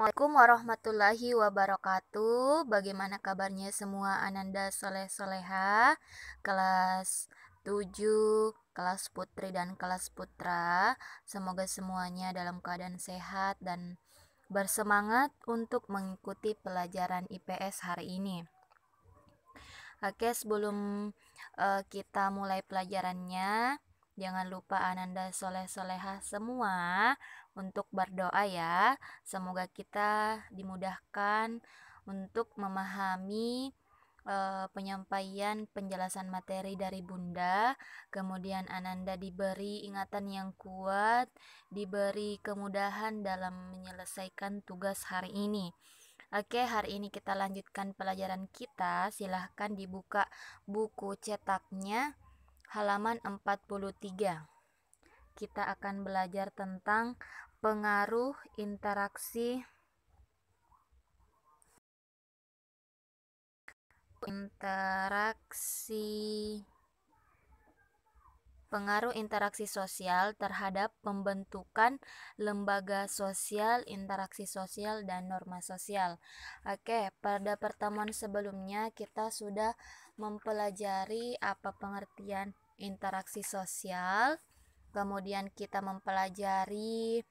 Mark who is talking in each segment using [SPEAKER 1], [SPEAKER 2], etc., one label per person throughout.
[SPEAKER 1] Assalamualaikum warahmatullahi wabarakatuh. Bagaimana kabarnya semua Ananda Soleh Soleha, kelas 7, kelas putri dan kelas putra. Semoga semuanya dalam keadaan sehat dan bersemangat untuk mengikuti pelajaran IPS hari ini. Oke, sebelum kita mulai pelajarannya, jangan lupa Ananda Soleh Soleha semua untuk berdoa ya. Semoga kita dimudahkan untuk memahami penyampaian penjelasan materi dari Bunda. Kemudian Ananda diberi ingatan yang kuat, diberi kemudahan dalam menyelesaikan tugas hari ini. Oke, hari ini kita lanjutkan pelajaran kita. Silahkan dibuka buku cetaknya halaman 43. Kita akan belajar tentang pengaruh interaksi sosial terhadap pembentukan lembaga sosial, interaksi sosial, dan norma sosial. Oke, pada pertemuan sebelumnya kita sudah mempelajari apa pengertian interaksi sosial, kemudian kita mempelajari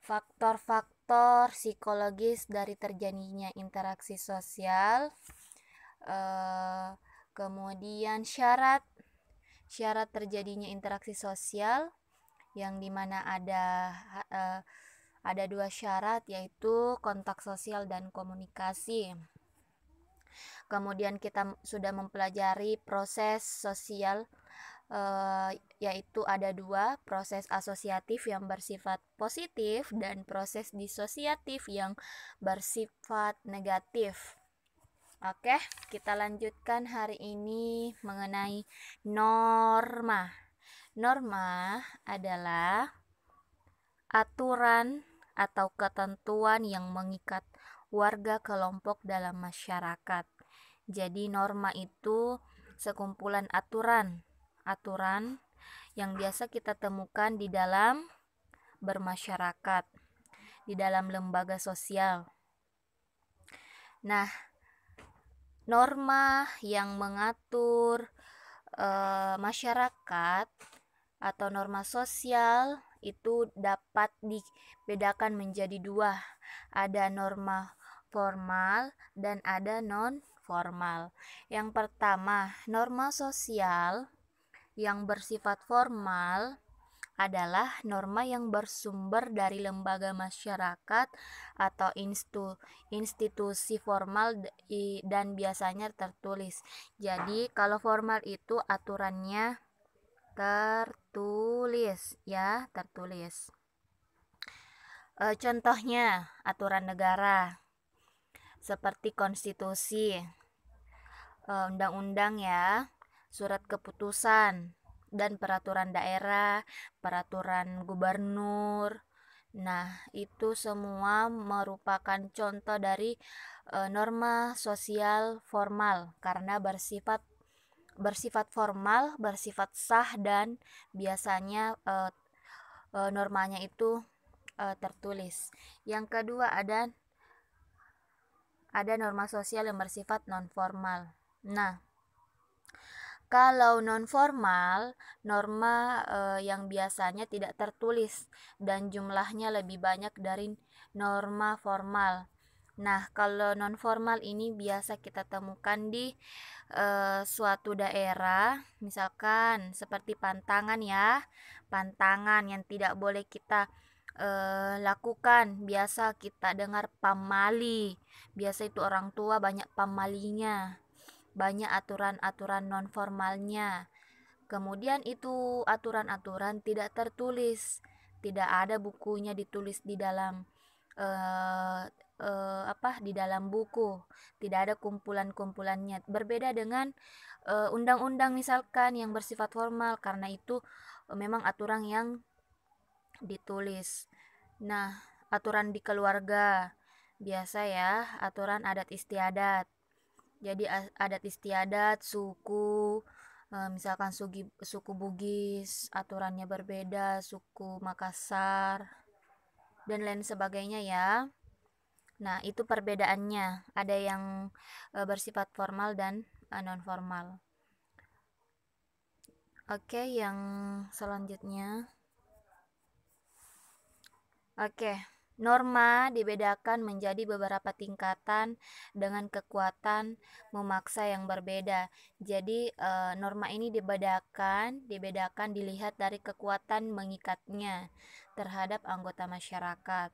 [SPEAKER 1] faktor-faktor psikologis dari terjadinya interaksi sosial, kemudian syarat terjadinya interaksi sosial, yang dimana ada dua syarat, yaitu kontak sosial dan komunikasi. Kemudian kita sudah mempelajari proses sosial, yaitu ada dua, proses asosiatif yang bersifat positif dan proses disosiatif yang bersifat negatif. Oke, kita lanjutkan hari ini mengenai norma. Norma adalah aturan atau ketentuan yang mengikat warga kelompok dalam masyarakat. Jadi norma itu sekumpulan aturan yang biasa kita temukan di dalam bermasyarakat, di dalam lembaga sosial. Nah, norma yang mengatur masyarakat atau norma sosial itu dapat dibedakan menjadi dua. Ada norma formal dan ada non formal. Yang pertama, norma sosial yang bersifat formal adalah norma yang bersumber dari lembaga masyarakat atau institusi formal dan biasanya tertulis. Jadi kalau formal itu aturannya tertulis ya, tertulis. Contohnya aturan negara seperti konstitusi, undang-undang ya, surat keputusan, dan peraturan daerah, peraturan gubernur. Nah, itu semua merupakan contoh dari norma sosial formal karena bersifat formal, bersifat sah, dan biasanya normanya itu tertulis. Yang kedua ada norma sosial yang bersifat non formal. Nah, kalau non formal, norma yang biasanya tidak tertulis dan jumlahnya lebih banyak dari norma formal. Nah, kalau non formal ini biasa kita temukan di suatu daerah, misalkan seperti pantangan ya, pantangan yang tidak boleh kita lakukan. Biasa kita dengar pamali, biasa itu orang tua banyak pamalinya, banyak aturan-aturan non formalnya. Kemudian itu aturan-aturan tidak tertulis, tidak ada bukunya ditulis di dalam di dalam buku, tidak ada kumpulan-kumpulannya. Berbeda dengan undang-undang misalkan yang bersifat formal, karena itu memang aturan yang ditulis. Nah, aturan di keluarga biasa ya, aturan adat istiadat. Jadi adat istiadat suku, misalkan suku Bugis aturannya berbeda, suku Makassar dan lain sebagainya ya. Nah, itu perbedaannya. Ada yang bersifat formal dan non formal. Oke, yang selanjutnya. Oke, norma dibedakan menjadi beberapa tingkatan dengan kekuatan memaksa yang berbeda. Jadi norma ini dibedakan dilihat dari kekuatan mengikatnya terhadap anggota masyarakat.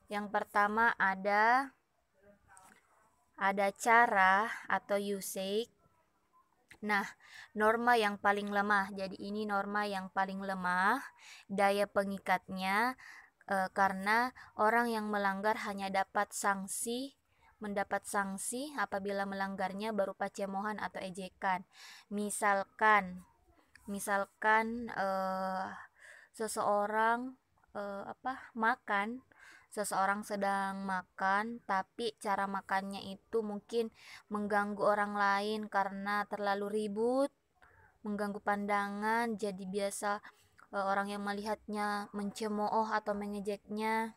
[SPEAKER 1] Yang pertama ada cara atau usage. Nah, norma yang paling lemah. Jadi ini norma yang paling lemah, daya pengikatnya karena orang yang melanggar hanya mendapat sanksi apabila melanggarnya berupa cemoohan atau ejekan. Misalkan seseorang seseorang sedang makan tapi cara makannya itu mungkin mengganggu orang lain karena terlalu ribut, mengganggu pandangan, jadi biasa orang yang melihatnya mencemooh atau mengejeknya,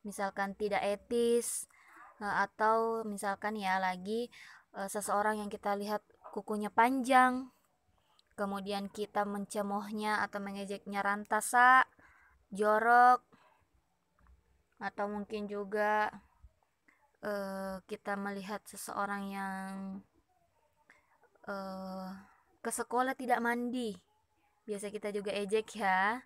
[SPEAKER 1] misalkan tidak etis, atau misalkan ya lagi seseorang yang kita lihat kukunya panjang, kemudian kita mencemoohnya atau mengejeknya rantasa, jorok, atau mungkin juga kita melihat seseorang yang ke sekolah tidak mandi, biasa kita juga ejek ya.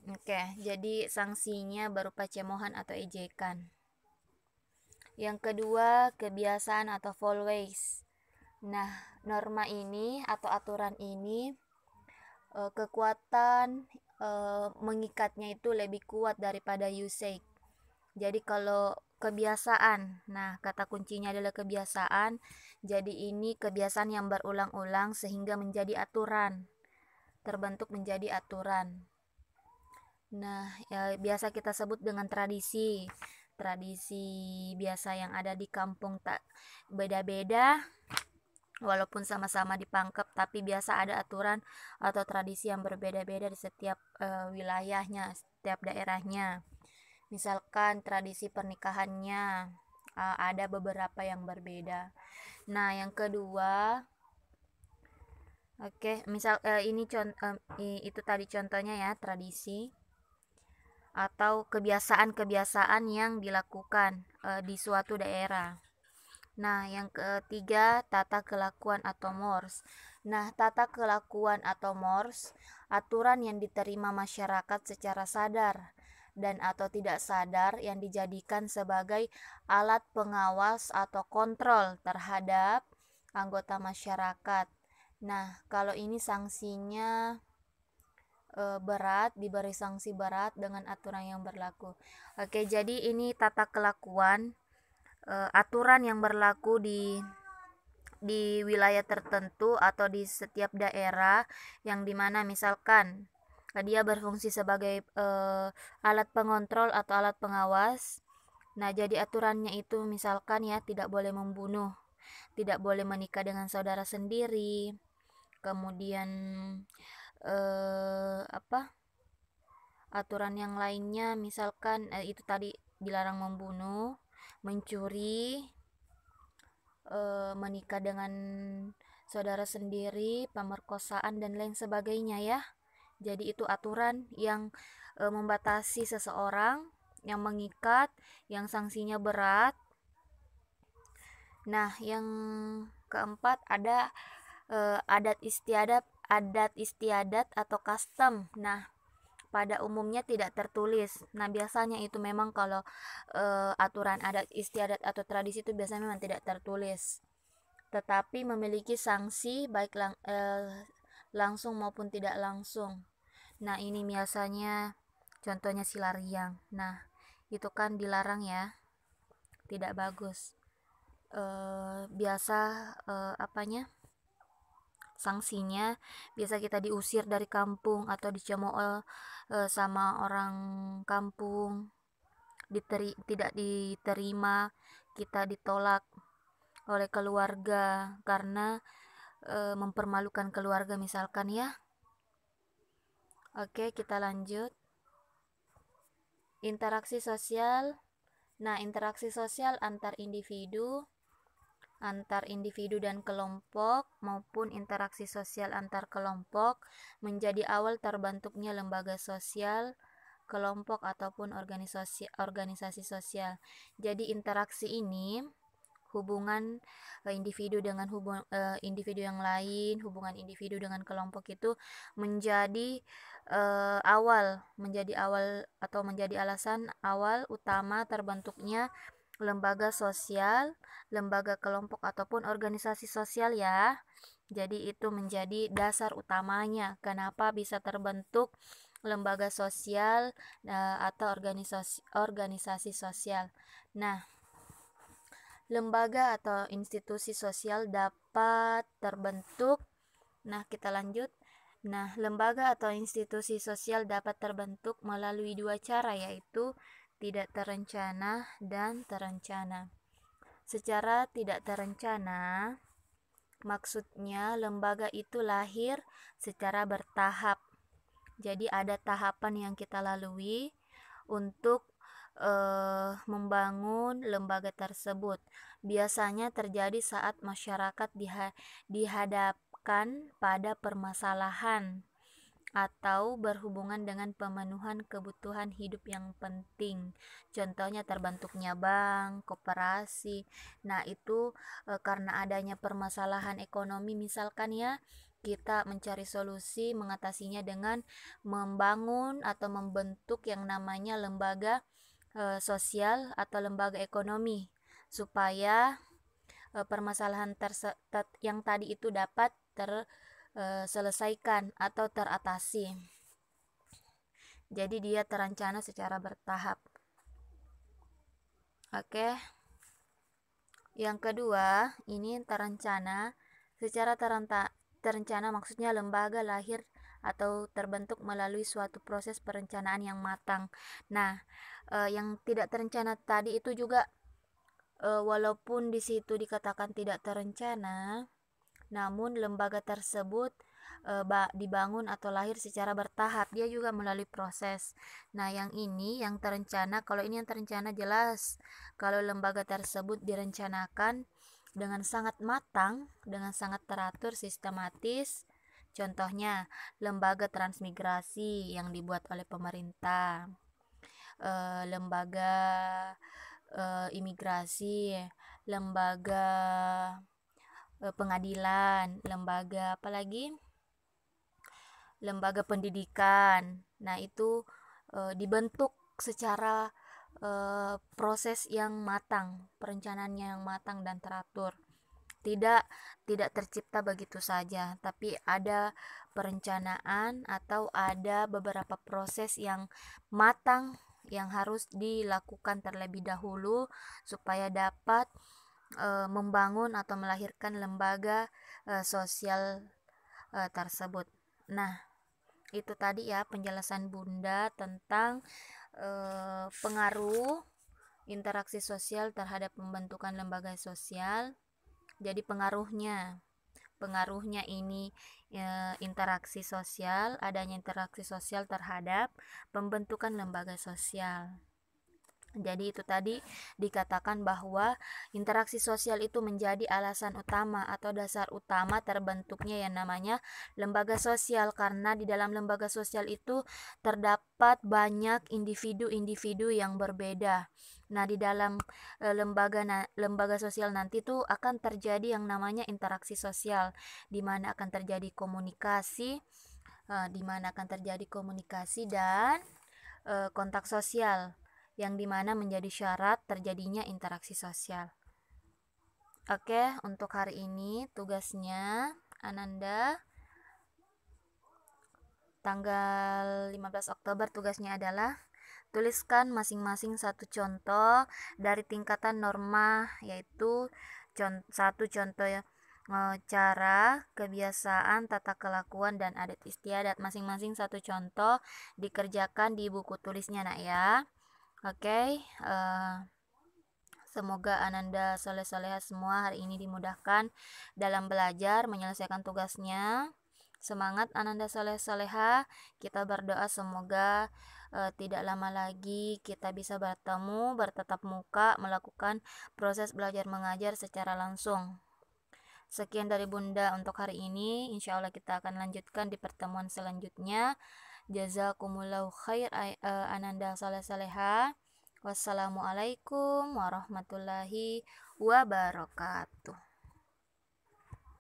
[SPEAKER 1] Oke, jadi sanksinya berupa cemoohan atau ejekan. Yang kedua, kebiasaan atau followays. Nah, norma ini atau aturan ini kekuatan mengikatnya itu lebih kuat daripada usage. Jadi kalau kebiasaan, nah kata kuncinya adalah kebiasaan. Jadi ini kebiasaan yang berulang-ulang sehingga menjadi aturan, terbentuk menjadi aturan. Nah, ya, biasa kita sebut dengan tradisi. Tradisi biasa yang ada di kampung tak beda-beda, walaupun sama-sama dipangkep, tapi biasa ada aturan atau tradisi yang berbeda-beda di setiap wilayahnya, setiap daerahnya. Misalkan tradisi pernikahannya ada beberapa yang berbeda. Nah, yang kedua, misal ini itu tadi contohnya ya, tradisi atau kebiasaan-kebiasaan yang dilakukan di suatu daerah. Nah, yang ketiga, tata kelakuan atau mores. Nah, tata kelakuan atau mores, aturan yang diterima masyarakat secara sadar dan atau tidak sadar yang dijadikan sebagai alat pengawas atau kontrol terhadap anggota masyarakat. Nah, kalau ini sanksinya berat, diberi sanksi berat dengan aturan yang berlaku. Oke, jadi ini tata kelakuan aturan yang berlaku di wilayah tertentu atau di setiap daerah yang dimana misalkan dia berfungsi sebagai alat pengontrol atau alat pengawas. Nah, jadi aturannya itu misalkan ya tidak boleh membunuh, tidak boleh menikah dengan saudara sendiri, kemudian aturan yang lainnya misalkan itu tadi dilarang membunuh, mencuri, menikah dengan saudara sendiri, pemerkosaan dan lain sebagainya ya. Jadi itu aturan yang membatasi seseorang, yang mengikat, yang sanksinya berat. Nah, yang keempat ada adat istiadat atau custom. Nah, pada umumnya tidak tertulis. Nah, biasanya itu memang kalau aturan adat istiadat atau tradisi itu biasanya memang tidak tertulis, tetapi memiliki sanksi baik langsung maupun tidak langsung. Nah, ini biasanya contohnya silariang. Nah, itu kan dilarang ya, tidak bagus. Biasa sanksinya biasa kita diusir dari kampung atau dicemooh sama orang kampung, tidak diterima, kita ditolak oleh keluarga karena mempermalukan keluarga misalkan ya. Oke, kita lanjut. Interaksi sosial. Nah, interaksi sosial antar individu dan kelompok maupun interaksi sosial antar kelompok menjadi awal terbentuknya lembaga sosial, kelompok ataupun organisasi sosial. Jadi interaksi ini hubungan individu dengan individu yang lain, hubungan individu dengan kelompok itu menjadi menjadi awal atau menjadi alasan awal utama terbentuknya lembaga sosial, lembaga kelompok ataupun organisasi sosial ya. Jadi itu menjadi dasar utamanya kenapa bisa terbentuk lembaga sosial atau organisasi sosial. Nah, lembaga atau institusi sosial dapat terbentuk. Nah, kita lanjut. Nah, lembaga atau institusi sosial dapat terbentuk melalui dua cara, yaitu tidak terencana dan terencana. Secara tidak terencana, maksudnya lembaga itu lahir secara bertahap. Jadi ada tahapan yang kita lalui untuk membangun lembaga tersebut. Biasanya terjadi saat masyarakat dihadapkan pada permasalahan atau berhubungan dengan pemenuhan kebutuhan hidup yang penting. Contohnya terbentuknya bank, koperasi. Nah, itu karena adanya permasalahan ekonomi misalkan ya, kita mencari solusi mengatasinya dengan membangun atau membentuk yang namanya lembaga sosial atau lembaga ekonomi supaya permasalahan yang tadi itu dapat terselesaikan atau teratasi. Jadi dia terencana secara bertahap. Oke. Yang kedua, ini terencana. Secara terencana maksudnya lembaga lahir atau terbentuk melalui suatu proses perencanaan yang matang. Nah, yang tidak terencana tadi itu juga walaupun di situ dikatakan tidak terencana, namun lembaga tersebut dibangun atau lahir secara bertahap, dia juga melalui proses. Nah, yang ini yang terencana, kalau ini yang terencana jelas kalau lembaga tersebut direncanakan dengan sangat matang, dengan sangat teratur, sistematis. Contohnya, lembaga transmigrasi yang dibuat oleh pemerintah, lembaga imigrasi, lembaga pengadilan, lembaga apalagi? Lembaga pendidikan. Nah, itu dibentuk secara proses yang matang, perencanaannya yang matang dan teratur. Tidak tercipta begitu saja, tapi ada perencanaan atau ada beberapa proses yang matang yang harus dilakukan terlebih dahulu supaya dapat membangun atau melahirkan lembaga sosial tersebut. Nah, itu tadi ya penjelasan Bunda tentang pengaruh interaksi sosial terhadap pembentukan lembaga sosial. Jadi pengaruhnya ini interaksi sosial, adanya interaksi sosial terhadap pembentukan lembaga sosial. Jadi itu tadi dikatakan bahwa interaksi sosial itu menjadi alasan utama atau dasar utama terbentuknya yang namanya lembaga sosial, karena di dalam lembaga sosial itu terdapat banyak individu-individu yang berbeda. Nah, di dalam lembaga sosial nanti tuh akan terjadi yang namanya interaksi sosial, di mana akan terjadi komunikasi, dan kontak sosial, yang dimana menjadi syarat terjadinya interaksi sosial. Oke, untuk hari ini tugasnya Ananda tanggal 15 Oktober tugasnya adalah tuliskan masing-masing satu contoh dari tingkatan norma, yaitu satu contoh cara, kebiasaan, tata kelakuan, dan adat istiadat. Masing-masing satu contoh dikerjakan di buku tulisnya nak ya. Oke, semoga Ananda soleh-soleha semua hari ini dimudahkan dalam belajar menyelesaikan tugasnya. Semangat Ananda soleh-soleha. Kita berdoa semoga tidak lama lagi kita bisa bertemu, bertatap muka, melakukan proses belajar mengajar secara langsung. Sekian dari Bunda untuk hari ini. Insya Allah kita akan lanjutkan di pertemuan selanjutnya. Jazakumullahu khair, Ananda saleh saleha. Wassalamualaikum warahmatullahi wabarakatuh.